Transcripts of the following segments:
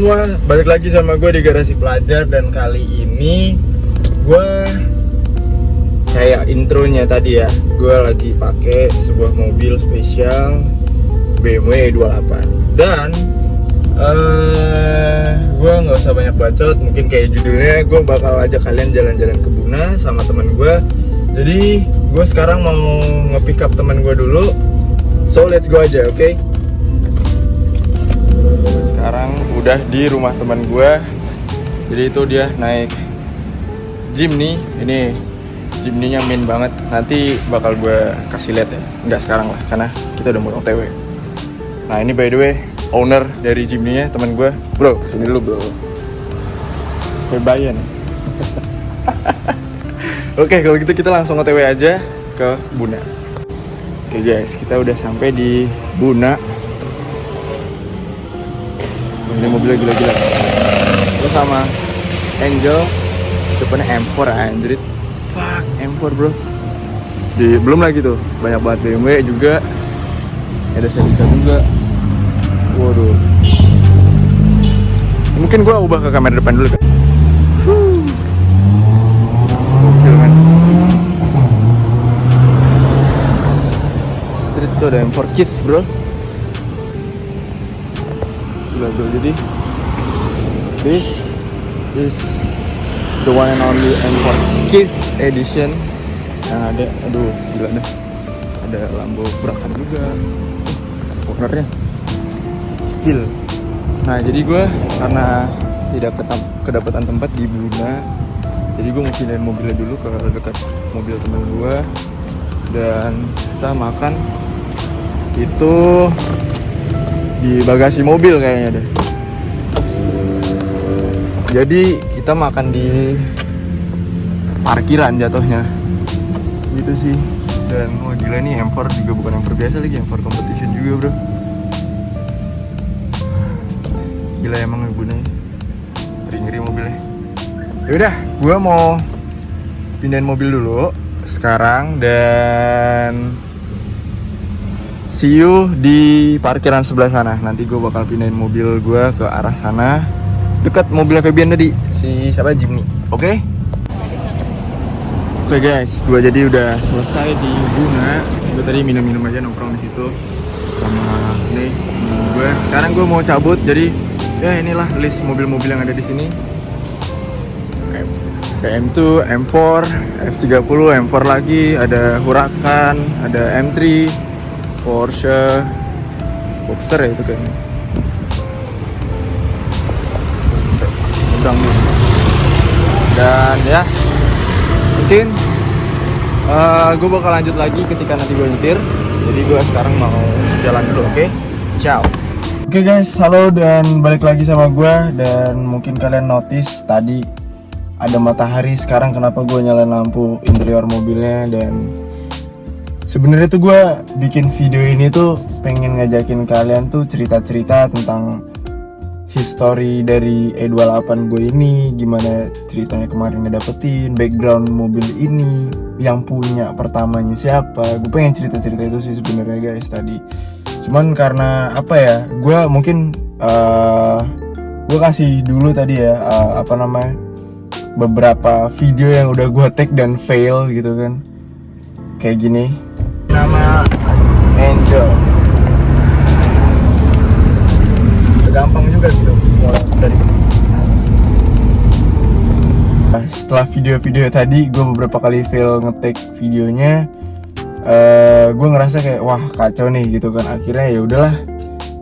semua, balik lagi sama gue di Garasi Pelajar. Dan kali ini gue kayak intronya tadi ya, gue lagi pakai sebuah mobil spesial BMW E28. Dan gue nggak usah banyak bacot, mungkin kayak judulnya gue bakal ajak kalian jalan-jalan ke Buna sama teman gue. Jadi gue sekarang mau nge-pick up teman gue dulu, so let's go aja, oke? Sekarang udah di rumah teman gue. Jadi itu dia naik Jimny. Ini Jimny-nya min banget. Nanti bakal gue kasih lihat ya. Enggak sekarang lah, karena kita udah mau OTW. Nah ini by the way owner dari Jimny-nya teman gue. Bro, sini dulu bro. Kebayan. Oke, kalau gitu kita langsung OTW aja ke Buna. Oke guys, kita udah sampai di Buna. Ini mobilnya gila-gila. Terus sama Angel, depannya M4 anjrit. Fuck, M4 bro. Belum lagi tuh, banyak banget BMW juga. Ada Celica juga. Waduh. Mungkin gua ubah ke kamera depan dulu kan. Gokil kan. Terus itu ada M4 kit bro. Gila bro, jadi this is the one and only M4 Kit Edition yang ada, aduh gila dah, ada lampu berakan juga, warnanya kill. Nah jadi gue karena tidak kedapatan tempat di Buna, jadi gue mau pindahin mobilnya dulu ke dekat mobil teman gue dan kita makan itu di bagasi mobil kayaknya deh. Jadi kita makan di parkiran jatuhnya gitu sih. Dan wah gila nih, M4 juga bukan M4 biasa lagi, M4 competition juga bro. Gila emang gunanya, ngeri-ngeri mobilnya. Yaudah, gue mau pindahin mobil dulu sekarang dan see you di parkiran sebelah sana. Nanti gue bakal pindahin mobil gue ke arah sana, dekat mobilnya Febian tadi, si siapa, Jimny. Oke? Oke guys, gue jadi udah selesai di Buna. Gue tadi minum-minum aja, nongkrong di situ sama nih gue. Sekarang gue mau cabut, jadi ya inilah list mobil-mobil yang ada di sini. M2, M4, F30, M4 lagi, ada Huracan, ada M3, Porsche Boxer ya itu kayaknya. Udang dulu. Dan ya mungkin gue bakal lanjut lagi ketika nanti gue nyetir. Jadi gue sekarang mau jalan dulu, oke? Ciao. Oke guys, halo dan balik lagi sama gue. Dan mungkin kalian notice tadi ada matahari. Sekarang kenapa gue nyalain lampu interior mobilnya. Dan sebenarnya tuh gue bikin video ini tuh pengen ngajakin kalian tuh cerita-cerita tentang history dari E28 gue ini, gimana ceritanya kemarin ngedapetin, background mobil ini, yang punya pertamanya siapa. Gue pengen cerita-cerita itu sih sebenarnya guys tadi. Cuman karena apa ya, gue mungkin gue kasih dulu tadi ya beberapa video yang udah gue take dan fail gitu kan. Kayak gini. Nama Angel. Gampang juga gitu dari. Setelah video-video tadi gue beberapa kali fail nge-take videonya, gue ngerasa kayak wah kacau nih gitu kan. Akhirnya ya udahlah,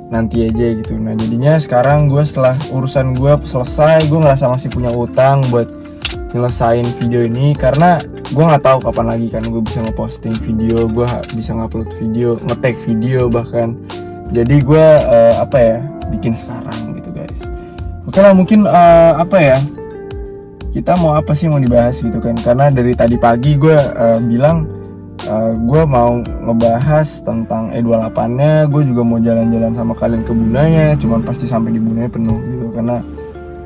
nanti aja gitu. Nah jadinya sekarang gue setelah urusan gue selesai, gue ngerasa masih punya utang buat nyelesain video ini, karena gue nggak tahu kapan lagi kan gue bisa ngeposting video, gue bisa ngupload video, nge-take video bahkan. Jadi gue bikin sekarang gitu guys. Oke lah, mungkin kita mau apa sih mau dibahas gitu kan. Karena dari tadi pagi gue bilang gue mau ngebahas tentang E28-nya. Gue juga mau jalan-jalan sama kalian ke Bunanya, cuman pasti sampai di Bunanya penuh gitu. Karena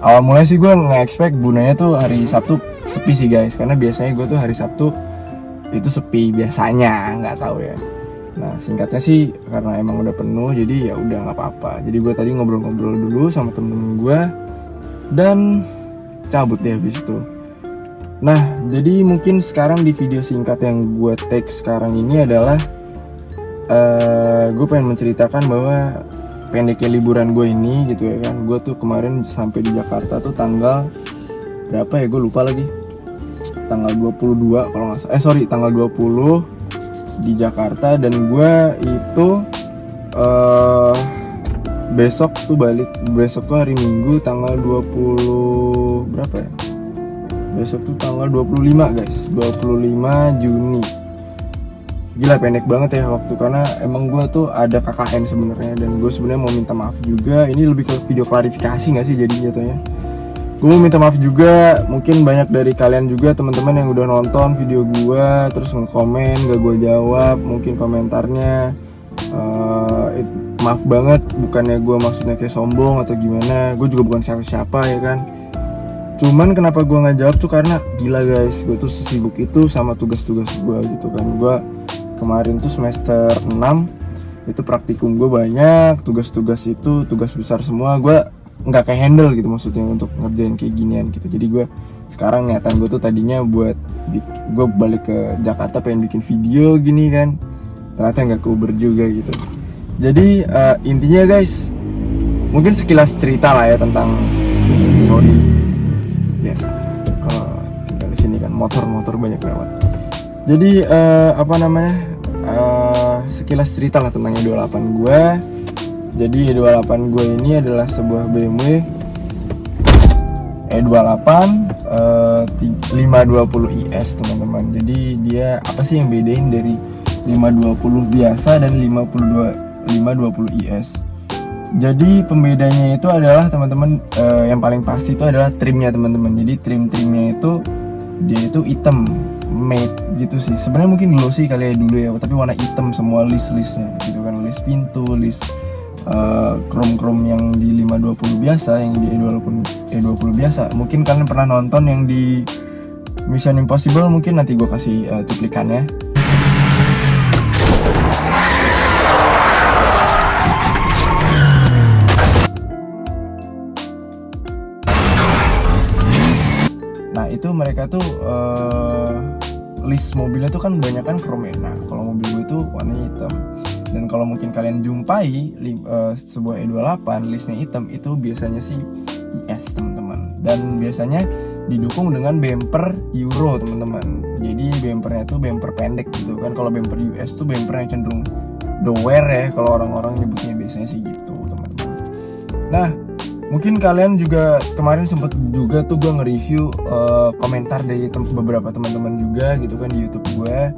awal mulai sih gue nge-expect Bunanya tuh hari Sabtu sepi sih guys. Karena biasanya gue tuh hari Sabtu itu sepi biasanya, nggak tahu ya. Nah singkatnya sih karena emang udah penuh, jadi ya udah nggak apa-apa. Jadi gue tadi ngobrol-ngobrol dulu sama temen-temen gue dan cabut deh habis itu. Nah jadi mungkin sekarang di video singkat yang gue take sekarang ini adalah gue pengen menceritakan bahwa pendeknya liburan gue ini gitu ya kan. Gue tuh kemarin sampai di Jakarta tuh tanggal berapa ya, gue lupa lagi. Tanggal 22 kalau nggak salah, tanggal 20 di Jakarta. Dan gue itu besok tuh balik, besok tuh hari Minggu tanggal 20 berapa ya, besok tuh tanggal 25 guys, 25 Juni. Gila pendek banget ya waktu, karena emang gue tuh ada KKN sebenarnya, dan gue sebenarnya mau minta maaf juga. Ini lebih ke video klarifikasi nggak sih jadi jatuhnya. Gue mau minta maaf juga, mungkin banyak dari kalian juga teman-teman yang udah nonton video gue terus nge-komen gak gue jawab mungkin komentarnya. Maaf banget, bukannya gue maksudnya kayak sombong atau gimana. Gue juga bukan siapa-siapa ya kan. Cuman kenapa gue nggak jawab tuh karena gila guys, gue tuh sesibuk itu sama tugas-tugas gue gitu kan. Gue kemarin tuh semester 6 itu praktikum gue banyak, tugas-tugas itu tugas besar semua, gue nggak kayak handle gitu maksudnya untuk ngerjain kayak ginian gitu. Jadi gue sekarang niatan gue tuh tadinya buat gue balik ke Jakarta pengen bikin video gini kan, ternyata nggak kuber juga gitu. Jadi intinya guys, mungkin sekilas cerita lah ya tentang, sorry biasa kalau tinggal di sini kan motor banyak lewat. Jadi sekilas cerita lah tentang E28 gue. Jadi E28 gue ini adalah sebuah BMW E28 520 IS teman-teman. Jadi dia apa sih yang bedain dari 520 biasa dan 520 IS? Jadi pembedanya itu adalah teman-teman, yang paling pasti itu adalah trimnya teman-teman. Jadi trimnya itu dia itu hitam matte gitu sih. Sebenarnya mungkin glossy kali ya dulu ya, tapi warna hitam semua listnya gitu kan, list pintu, list chrome yang di 520 biasa, yang di E20 biasa. Mungkin kalian pernah nonton yang di Mission Impossible, mungkin nanti gue kasih cuplikannya. Nah itu mereka tuh list mobilnya tuh kan banyak kan chrome. Nah kalau mobil gue tuh warnanya hitam. Dan kalau mungkin kalian jumpai sebuah E28 listnya hitam, itu biasanya sih IS teman-teman. Dan biasanya didukung dengan bumper Euro teman-teman. Jadi bumpernya tuh bumper pendek gitu kan. Kalau bumper US tuh bumper yang cenderung dower ya, kalau orang-orang nyebutnya biasanya sih gitu teman-teman. Nah mungkin kalian juga kemarin sempet juga tuh gue nge-review komentar dari beberapa teman-teman juga gitu kan di YouTube gue.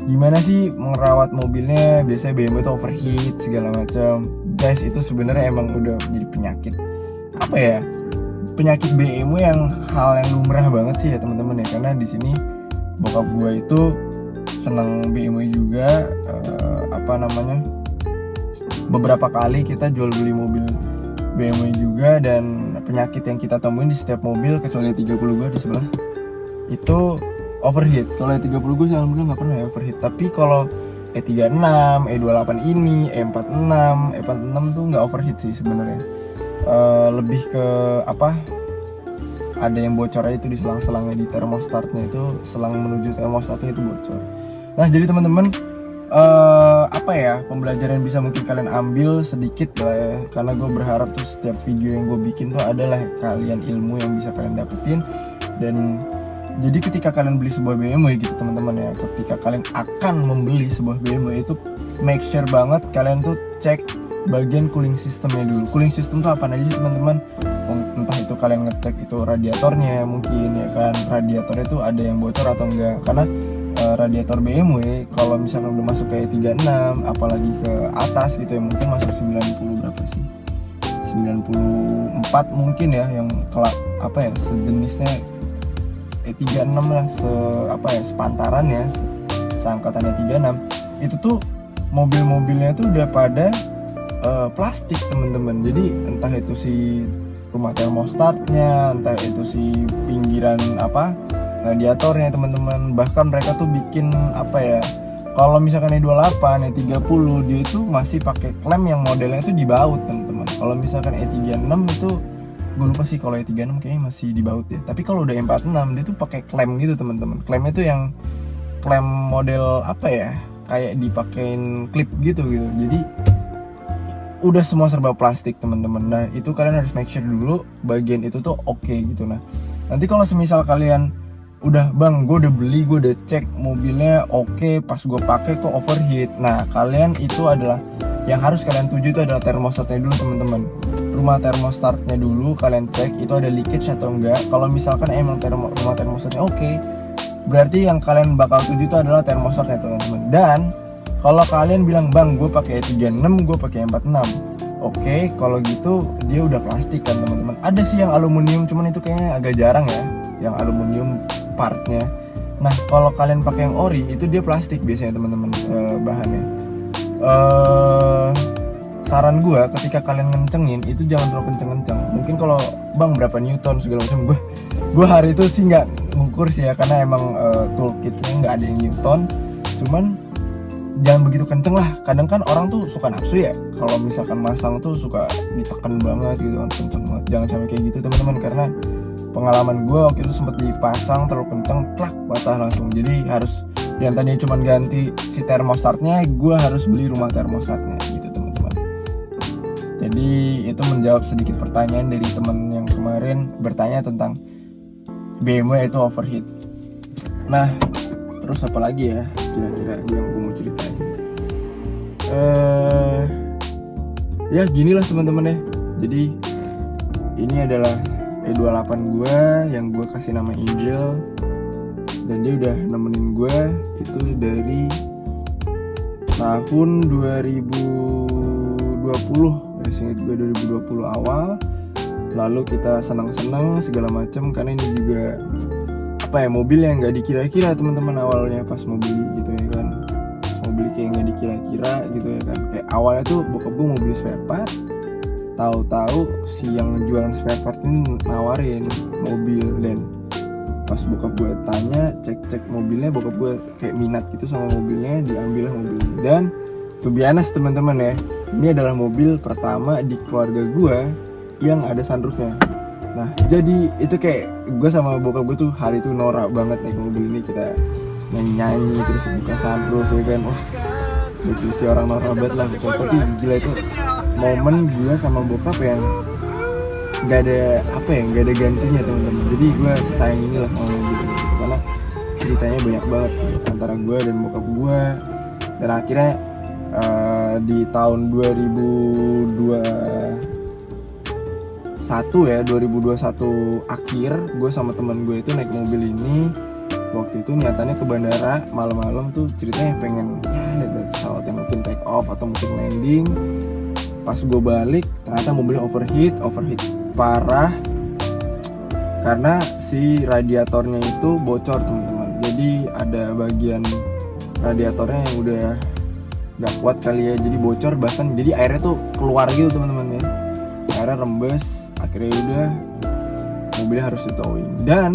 Gimana sih merawat mobilnya, biasanya BMW itu overheat segala macam. Guys itu sebenarnya emang udah jadi penyakit apa ya, penyakit BMW yang hal yang lumrah banget sih ya teman-teman ya. Karena di sini bokap gue itu seneng BMW juga, beberapa kali kita jual beli mobil BMW juga. Dan penyakit yang kita temuin di setiap mobil kecuali 30 gue di sebelah itu overheat. Kalau E30 gue alhamdulillah nggak pernah ya overheat. Tapi kalau E36, E28 ini, E46 tuh nggak overheat sih sebenarnya. Lebih ke ada yang bocor aja itu di selang-selangnya di termostatnya, itu selang menuju termostatnya itu bocor. Nah jadi teman-teman, pembelajaran yang bisa mungkin kalian ambil sedikit lah ya, karena gue berharap tuh setiap video yang gue bikin tuh adalah kalian ilmu yang bisa kalian dapetin. Dan jadi ketika kalian beli sebuah BMW gitu teman-teman ya, ketika kalian akan membeli sebuah BMW itu make sure banget kalian tuh cek bagian cooling systemnya dulu. Cooling system tuh apa aja sih teman-teman? Entah itu kalian ngecek itu radiatornya mungkin ya kan, radiatornya tuh ada yang bocor atau enggak. Karena radiator BMW kalau misalkan udah masuk kayak 36 apalagi ke atas gitu ya, mungkin masuk 90 berapa sih, 94 mungkin ya, yang sejenisnya E36 lah, sepantaran ya, seangkatannya 36. Itu tuh mobil-mobilnya tuh udah pada plastik teman-teman. Jadi entah itu si rumah termostatnya, entah itu si pinggiran radiatornya teman-teman. Bahkan mereka tuh bikin Kalau misalkan E28, E30 dia itu masih pakai klem yang modelnya itu di baut teman-teman. Kalau misalkan E36 itu gue lupa sih, kalau E36 kayaknya masih di baut ya. Tapi kalau udah E46 dia tuh pakai klem gitu teman-teman. Klemnya tuh yang klem model apa ya? Kayak dipakein klip gitu. Jadi udah semua serba plastik teman-teman. Nah, itu kalian harus make sure dulu bagian itu tuh oke gitu. Nah, nanti kalau semisal kalian udah bang, gue udah beli, gue udah cek mobilnya oke, pas gue pakai kok overheat. Nah, kalian itu adalah yang harus kalian tuju itu adalah termostatnya dulu teman-teman. Rumah termostatnya dulu kalian cek itu ada leakage atau enggak. Kalau misalkan emang rumah termostatnya oke, berarti yang kalian bakal tuju itu adalah termostatnya teman-teman. Dan kalau kalian bilang bang, gue pakai E36, gue pakai E46, oke, kalau gitu dia udah plastik kan teman-teman. Ada sih yang aluminium, cuman itu kayaknya agak jarang ya, yang aluminium partnya. Nah, kalau kalian pakai yang ori itu dia plastik biasanya teman-teman, bahannya. Saran gue ketika kalian ngencengin itu jangan terlalu kenceng-kenceng. Mungkin kalau bang berapa newton segala macam, gue hari itu sih nggak ngukur sih ya, karena emang toolkitnya nggak ada yang newton. Cuman jangan begitu kenceng lah. Kadang kan orang tuh suka nafsu ya, kalau misalkan masang tuh suka ditekan banget gitu kan, kenceng banget. Jangan sampai kayak gitu teman-teman, karena pengalaman gue waktu itu sempat dipasang terlalu kenceng, plak, patah langsung. Jadi harus, yang tadinya cuma ganti si termostatnya, gue harus beli rumah termostatnya gitu teman-teman. Jadi itu menjawab sedikit pertanyaan dari teman yang kemarin bertanya tentang BMW itu overheat. Nah, terus apa lagi ya kira-kira yang gue mau ceritain? Ya ginilah teman-teman ya. Jadi ini adalah E28 gue yang gue kasih nama Angel, dan dia udah nemenin gue itu dari tahun 2020 ya, seingat gue 2020 awal. Lalu kita senang-senang segala macam, karena ini juga apa ya, mobil yang nggak dikira-kira teman-teman awalnya pas mau beli gitu ya kan. Pas mau beli kayak nggak dikira-kira gitu ya kan. Kayak awalnya tuh bokap gue mau beli spare part, tahu-tahu si yang jualan spare part ini nawarin mobil. Dan pas bokap gue tanya, cek mobilnya, bokap gue kayak minat gitu sama mobilnya, diambillah mobilnya. Dan to be honest teman-teman ya, ini adalah mobil pertama di keluarga gue yang ada sunroofnya. Nah, jadi itu kayak gue sama bokap gue tuh hari itu norak banget naik mobil ini. Kita nyanyi-nyanyi terus buka sunroof ya kan. Wah, definisi orang norak banget lah. Tapi gila, itu momen gue sama bokap yang nggak ada apa ya, nggak ada gantinya teman-teman. Jadi gue sesayang inilah sama mobil ini, karena ceritanya banyak banget antara gue dan bokap gue. Dan akhirnya di tahun 2021 akhir, gue sama teman gue itu naik mobil ini. Waktu itu niatannya ke bandara malam-malam tuh, ceritanya pengen ya lihat pesawat yang mungkin take off atau mungkin landing. Pas gue balik ternyata mobilnya overheat parah, karena si radiatornya itu bocor teman-teman. Jadi ada bagian radiatornya yang udah gak kuat kali ya, jadi bocor, bahkan jadi airnya tuh keluar gitu teman-teman ya. Akhirnya rembes, akhirnya udah mobilnya harus ditowing. Dan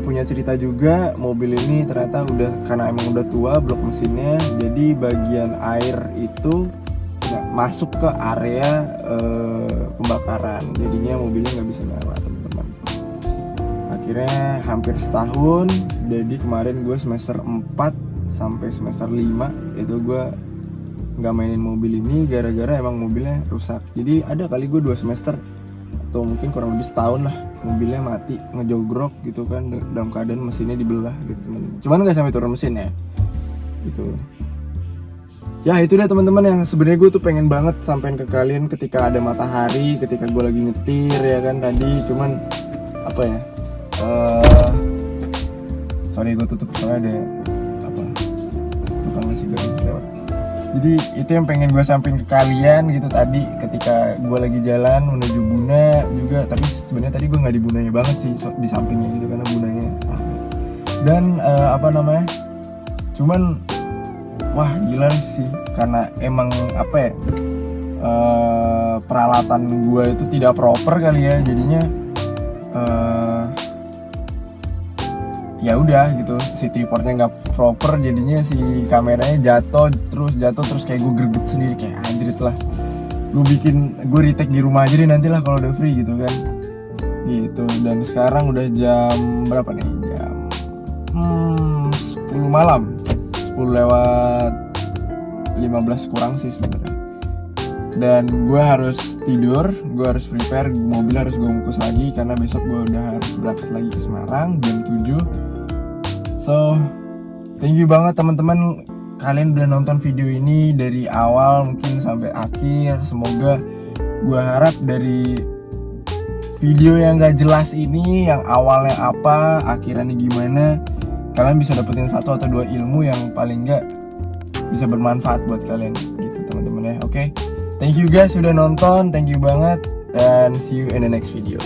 punya cerita juga, mobil ini ternyata udah, karena emang udah tua blok mesinnya, jadi bagian air itu nggak masuk ke area pembakaran, jadinya mobilnya nggak bisa nyala teman-teman. Akhirnya hampir setahun, jadi kemarin gue semester 4 sampai semester 5 itu gue nggak mainin mobil ini gara-gara emang mobilnya rusak. Jadi ada kali gue 2 semester atau mungkin kurang lebih setahun lah mobilnya mati, ngejogrok gitu kan, dalam keadaan mesinnya dibelah gitu teman-teman. Cuman nggak sampai turun mesin ya gitu. Ya itu deh teman-teman yang sebenarnya gue tuh pengen banget sampein ke kalian ketika ada matahari, ketika gue lagi nyetir ya kan tadi. Cuman apa ya, sorry gue tutup soalnya ada apa, tukang nasi goreng lewat. Jadi itu yang pengen gue sampaikan ke kalian gitu tadi ketika gue lagi jalan menuju Buna juga. Tapi sebenarnya tadi gue nggak di Bunanya banget sih, di sampingnya gitu karena Bunanya rame. Dan cuman wah gila sih, karena emang apa ya, peralatan gue itu tidak proper kali ya, jadinya ya udah gitu, si tripodnya nggak proper, jadinya si kameranya jatuh terus kayak gue greget sendiri, kayak anjrit lah, gue retake di rumah aja deh nanti lah kalau udah free gitu kan, gitu. Dan sekarang udah jam berapa nih, jam 10 malam, 10 lewat 15 kurang sih sebenarnya. Dan gue harus tidur, gue harus prepare, mobil harus gue bungkus lagi karena besok gue udah harus berangkat lagi ke Semarang jam 7. So, thank you banget teman-teman, kalian udah nonton video ini dari awal mungkin sampai akhir. Semoga gue harap dari video yang gak jelas ini, yang awalnya apa, akhirannya gimana, kalian bisa dapetin 1 atau 2 ilmu yang paling gak bisa bermanfaat buat kalian gitu teman-teman ya. Oke, thank you guys sudah nonton, thank you banget, and see you in the next video.